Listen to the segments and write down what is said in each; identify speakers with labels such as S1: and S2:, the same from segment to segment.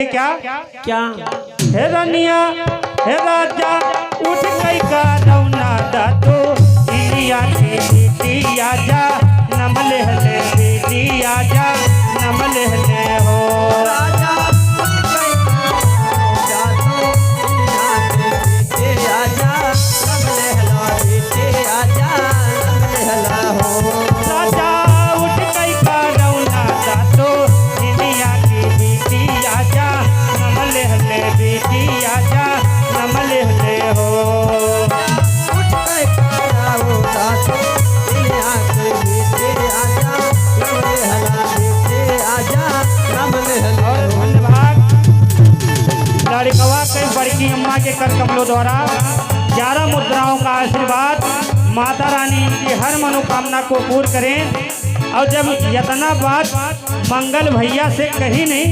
S1: क्या
S2: क्या
S1: हे रनिया हे राजा उठ कई का रौना दातो इंडिया की बेटी आजा नमले हले बेटी आजा नमले हले हो
S2: राजा
S1: लड़कवा के बड़की अम्मा के कर कमलों द्वारा 11 मुद्राओं का आशीर्वाद माता रानी की हर मनोकामना को पूर्ण करें। और जब इतना बात मंगल भैया से कही नहीं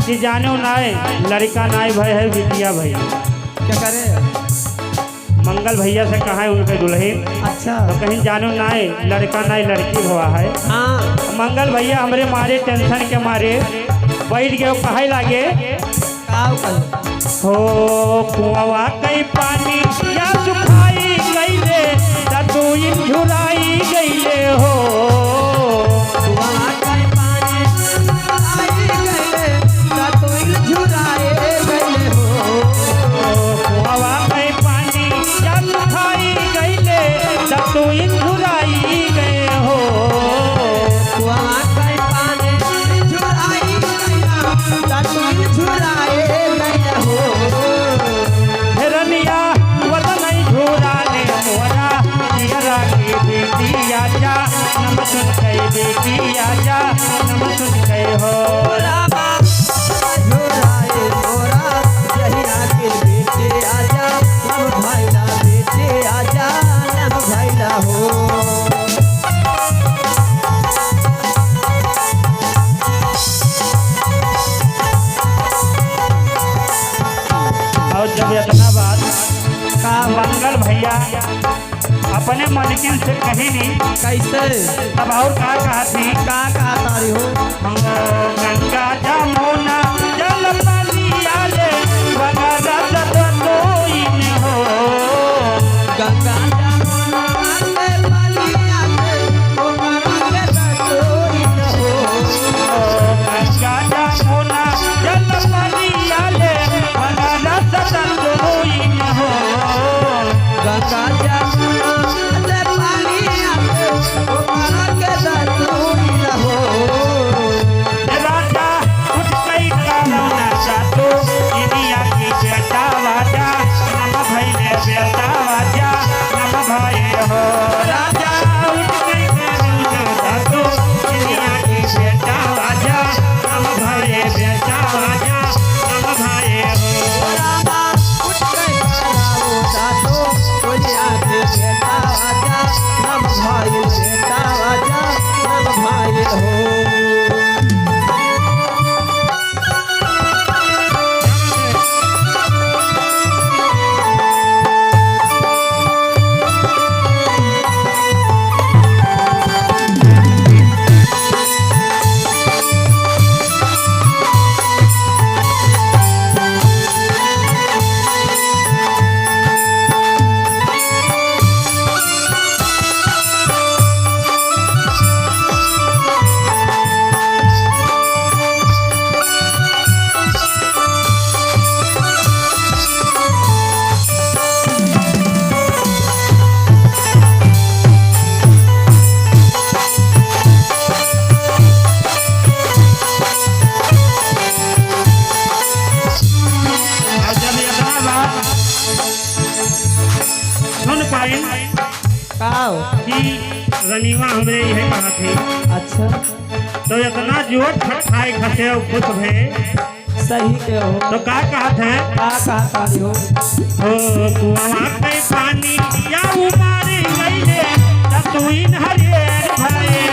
S1: कि जानो नाय लड़का नाय भय है बिटिया भैया
S2: क्या करे
S1: मंगल भैया से कहा है उनके दुल्हन
S2: अच्छा
S1: तो कहीं जानो नाय लड़का नाय लड़की हुआ है।
S2: हाँ
S1: मंगल भैया हमरे मारे टेंशन के मारे बैठ गए कहे लागे हो कुआवा कई पानी या सुखाई गईले तू झुराई गईले हो
S2: कुआवा कई पानी आई गईले तू झुराए गईले हो
S1: कुआवा कई पानी या सुखाई गईले तू झुराई गए हो
S2: कुआवा कई पानी झुराई गईला तू झुराए
S1: रनिया वतन झूराने मोरा जियरा की बेटी आजा नम सुन कई बेटी आजा नम सुन कई हो
S2: झुराए मोरा जहिरा के बेटे आजा नम भाईला बेटे आजा नम भाईला हो
S1: जब इतना बात का मंगल भैया अपने मनकिन से कही नहीं
S2: कैसे
S1: तब और का कहा थी
S2: का कहा तारी हो
S1: गंगा जमुना जल पालिया ले बना रत तोई हो
S2: गंगा जमुना ले पालिया ले बना रत तोई हो
S1: गंगा जमुना जल पालिया ले बना रत तोई हो
S2: गंगा जमुना ले पालिया ले बना रत तोई हो
S1: राजा उठ कई कामना जातो इंडिया की बेटा वाजा नम भाई ने बेटा वाजा नम भाई हो राजा उठ कई कामना जातो इंडिया की बेटा वाजा नम भाई बेटा वाजा नम भाई हो
S2: रामा उठ गए कराओ दातो कोई आते बेटा आजा नम भाई बेटा आजा नम भाई हो
S1: सुन पाए कि रनीवा हमरे यह कहा थे
S2: अच्छा
S1: तो इतना जोर खाए खसे और खुश भे
S2: सही के हो
S1: तो का कहा थे
S2: का कहा हो
S1: कुआवा कई पानी या उमारी गईले तू इन हरियर भरे